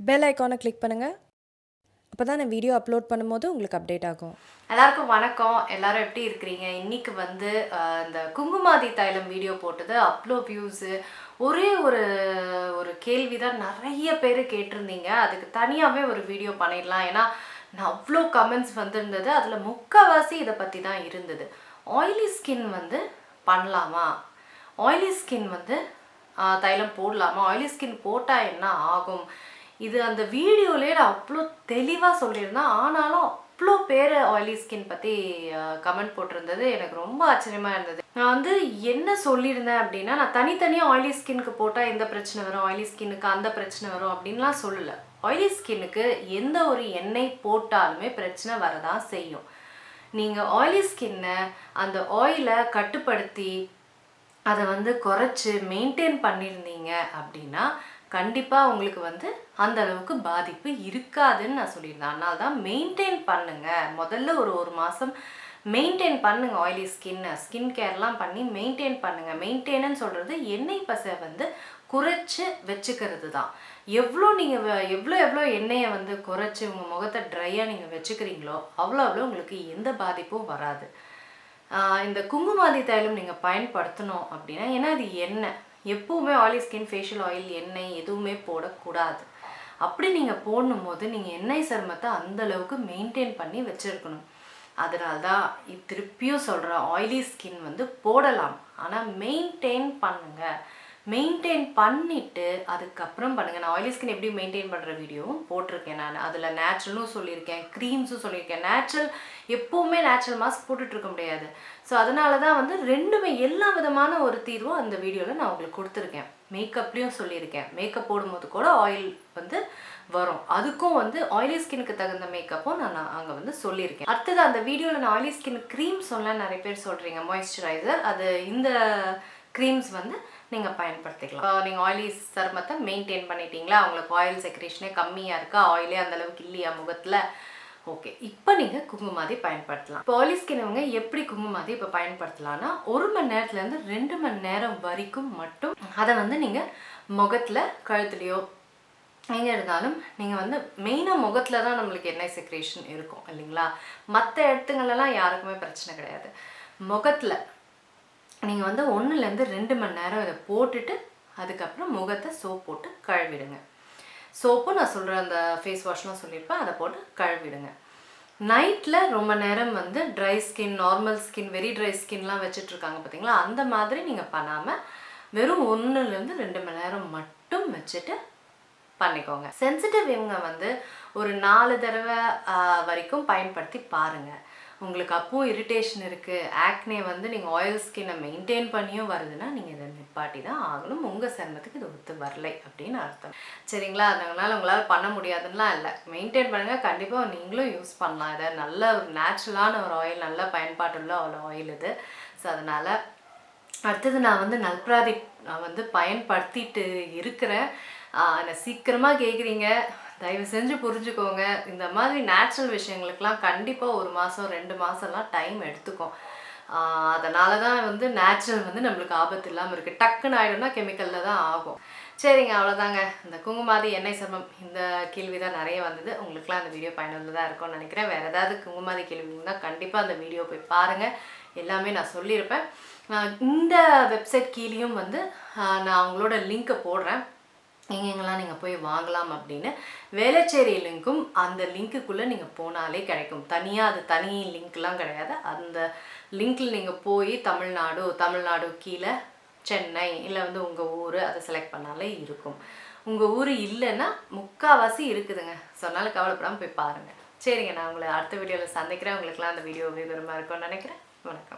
Bell ஐக்கானை click பண்ணுங்கள். அப்போ தான் நான் வீடியோ அப்லோட் பண்ணும்போது உங்களுக்கு அப்டேட் ஆகும். எல்லாருக்கும் வணக்கம். எல்லாரும் எப்படி இருக்கிறீங்க? இன்னைக்கு வந்து இந்த குங்குமாதி தைலம் வீடியோ போட்டது அவ்வளோ வியூஸு. ஒரே ஒரு ஒரு கேள்வி தான் நிறைய பேர் கேட்டிருந்தீங்க. அதுக்கு தனியாகவே ஒரு வீடியோ பண்ணிடலாம். ஏன்னா நான் அவ்வளோ கமெண்ட்ஸ் வந்துருந்தது. அதில் முக்கால்வாசி இதை பற்றி தான் இருந்தது. ஆயிலி ஸ்கின் வந்து பண்ணலாமா? ஆயிலி ஸ்கின் வந்து தைலம் போடலாமா? ஆயிலி ஸ்கின் போட்டால் என்ன ஆகும்? இது அந்த வீடியோலேயே நான் அவ்வளோ தெளிவாக சொல்லியிருந்தேன். ஆனாலும் அவ்வளோ பேர் ஆயிலி ஸ்கின் பற்றி கமெண்ட் போட்டிருந்தது எனக்கு ரொம்ப ஆச்சரியமாக இருந்தது. நான் வந்து என்ன சொல்லியிருந்தேன் அப்படின்னா, நான் தனித்தனியாக ஆயிலி ஸ்கின்னுக்கு போட்டால் இந்த பிரச்சனை வரும், ஆயிலி ஸ்கின்னுக்கு அந்த பிரச்சனை வரும் அப்படின்லாம் சொல்லலை. ஆயிலி ஸ்கின்னுக்கு எந்த ஒரு எண்ணெய் போட்டாலுமே பிரச்சனை வரதான் செய்யும். நீங்கள் ஆயிலி ஸ்கின்னை அந்த ஆயிலை கட்டுப்படுத்தி அதை வந்து குறைச்சி மெயின்டைன் பண்ணியிருந்தீங்க அப்படின்னா கண்டிப்பாக உங்களுக்கு வந்து அந்த அளவுக்கு பாதிப்பு இருக்காதுன்னு நான் சொல்லியிருந்தேன். அதனால தான் மெயின்டைன் பண்ணுங்கள். முதல்ல ஒரு மாதம் மெயின்டைன் பண்ணுங்கள். ஆயிலி ஸ்கின் கேர்லாம் பண்ணி மெயின்டைன் பண்ணுங்கள். மெயின்டைன்னு சொல்கிறது எண்ணெய் பசை வந்து குறைச்சி வச்சுக்கிறது தான். எவ்வளோ எண்ணெயை வந்து குறைச்சி உங்கள் முகத்தை ட்ரையாக நீங்கள் வச்சுக்கிறீங்களோ அவ்வளோ உங்களுக்கு எந்த பாதிப்பும் வராது. இந்த குங்குமாதி தைலம் நீங்கள் பயன்படுத்தணும் அப்படின்னா, ஏன்னா இது எண்ணெய், எப்பவுமே ஆயிலி ஸ்கின் ஃபேஷியல் ஆயில் எண்ணெய் எதுவுமே போடக்கூடாது. அப்படி நீங்கள் போடணும் போது நீங்கள் எண்ணெய் சருமத்தை அந்தளவுக்கு மெயின்டைன் பண்ணி வச்சுருக்கணும். அதனால தான் திருப்பியும் சொல்கிறேன், ஆயிலி ஸ்கின் வந்து போடலாம், ஆனால் மெயின்டைன் பண்ணுங்கள். மெயின்டைன் பண்ணிவிட்டு அதுக்கப்புறம் பண்ணுங்கள். நான் ஆயிலி ஸ்கின் எப்படி மெயின்டைன் பண்ணுற வீடியோவும் போட்டிருக்கேன். நான் அதில் நேச்சுரலும் சொல்லியிருக்கேன், க்ரீம்ஸும் சொல்லியிருக்கேன். எப்போவுமே நேச்சுரல் மாஸ்க் போட்டுட்ருக்க முடியாது. ஸோ அதனால தான் வந்து ரெண்டுமே எல்லா விதமான ஒரு தீர்வும் அந்த வீடியோவில் நான் உங்களுக்கு கொடுத்துருக்கேன். மேக்கப்லேயும் சொல்லியிருக்கேன். மேக்கப் போடும்போது கூட ஆயில் வந்து வரும், அதுக்கும் வந்து ஆயிலி ஸ்கின்னுக்கு தகுந்த மேக்கப்பும் நான் அங்கே வந்து சொல்லியிருக்கேன். அடுத்தது அந்த வீடியோவில் நான் ஆயிலி ஸ்கின் க்ரீம் சொல்ல நிறைய பேர் சொல்கிறீங்க, மாய்ஸ்சரைசர். அது இந்த க்ரீம்ஸ் வந்து நீங்கள் பயன்படுத்திக்கலாம். நீங்கள் ஆயிலி சருமத்தை மெயின்டைன் பண்ணிட்டீங்களா, உங்களுக்கு ஆயில் செக்ரேஷனே கம்மியாக இருக்கா, ஆயிலே அந்தளவுக்கு இல்லையா முகத்தில், ஓகே, இப்போ நீங்கள் குங்குமாதி பயன்படுத்தலாம். இப்போ ஆயிலி ஸ்கின்னவங்க எப்படி குங்குமாதி இப்போ பயன்படுத்தலாம்னா, 1 மணி நேரத்துலேருந்து 2 மணி நேரம் வரைக்கும் மட்டும் அதை வந்து நீங்கள் முகத்தில் கழுத்துலையோ எங்கே இருந்தாலும் நீங்கள் வந்து மெயினாக முகத்தில் தான் நம்மளுக்கு எண்ணெய் செக்ரேஷன் இருக்கும் இல்லைங்களா. மற்ற இடத்துங்களெல்லாம் யாருக்குமே பிரச்சனை கிடையாது. முகத்தில் நீங்கள் வந்து 1லேருந்து 2 மணி நேரம் இதை போட்டுட்டு அதுக்கப்புறம் முகத்தை சோப் போட்டு கழுவிடுங்க. சோப்பும் நான் சொல்கிற அந்த ஃபேஸ் வாஷ்லாம் சொல்லியிருப்பேன், அதை போட்டு கழுவிடுங்க. நைட்டில் ரொம்ப நேரம் வந்து dry skin, normal skin, very dry ஸ்கின்லாம் வச்சுட்ருக்காங்க பார்த்தீங்களா, அந்த மாதிரி நீங்கள் பண்ணாமல் வெறும் 1லேருந்து 2 மணி நேரம் மட்டும் வச்சுட்டு பண்ணிக்கோங்க. சென்சிட்டிவ் இவங்க வந்து ஒரு 4 தடவை வரைக்கும் பயன்படுத்தி பாருங்கள். உங்களுக்கு அப்பவும் இரிட்டேஷன் இருக்குது, ஆக்னே வந்து நீங்கள் ஆயில் ஸ்கின்னை மெயின்டைன் பண்ணியும் வருதுன்னா நீங்கள் இதை நிப்பாட்டி தான் ஆகணும். உங்கள் சருமத்துக்கு இது ஒத்து வரலை அப்படின்னு அர்த்தம், சரிங்களா. அதனால உங்களால் பண்ண முடியாதுன்னெலாம் இல்லை, மெயின்டைன் பண்ணுங்கள். கண்டிப்பாக நீங்களும் யூஸ் பண்ணலாம். இதை நல்ல ஒரு நேச்சுரலான ஒரு ஆயில், நல்ல பயன்பாட்டுள்ள ஒரு ஆயில் இது. ஸோ அதனால் அடுத்தது நான் வந்து நல்பிராதி நான் வந்து பயன்படுத்திட்டு இருக்கிறேன். என்னை சீக்கிரமாக கேட்குறீங்க, தயவு செஞ்சு புரிஞ்சுக்கோங்க. இந்த மாதிரி நேச்சுரல் விஷயங்களுக்கெலாம் கண்டிப்பாக 1 மாதம் 2 மாதம்லாம் டைம் எடுத்துக்கும். அதனால தான் வந்து நேச்சுரல் வந்து நம்மளுக்கு ஆபத்து இல்லாமல் இருக்குது. டக்குன்னு ஆகிடும்னா கெமிக்கலில் தான் ஆகும். சரிங்க, அவ்வளோதாங்க. இந்த குங்குமாதி எண்ணெய் சருமம் இந்த கேள்வி தான் நிறைய வந்தது. உங்களுக்குலாம் அந்த வீடியோ பயனுள்ளதாக இருக்கும்னு நினைக்கிறேன். வேறு ஏதாவது குங்குமாதி கேள்விங்கன்னா கண்டிப்பாக அந்த வீடியோ போய் பாருங்கள், எல்லாமே நான் சொல்லியிருப்பேன். இந்த வெப்சைட் கீழேயும் வந்து நான் உங்களோட லிங்க்கை போடுறேன், எங்கெங்கெல்லாம் நீங்கள் போய் வாங்கலாம் அப்படின்னு. வேளச்சேரி லிங்க்கும் அந்த லிங்க்குள்ளே நீங்கள் போனாலே கிடைக்கும். தனியாக அது தனி லிங்க்லாம் கிடையாது. அந்த லிங்க்கில் நீங்கள் போய் தமிழ்நாடு கீழே சென்னை இல்லை வந்து உங்கள் ஊர் அதை செலக்ட் பண்ணாலே இருக்கும். உங்கள் ஊர் இல்லைன்னா முக்கால்வாசி இருக்குதுங்க. சொன்னாலும் கவலைப்படாமல் போய் பாருங்கள். சரிங்க, நான் உங்களை அடுத்த வீடியோவில் சந்திக்கிறேன். உங்களுக்குலாம் அந்த வீடியோ விவரமாக இருக்கும்னு நினைக்கிறேன். வணக்கம்.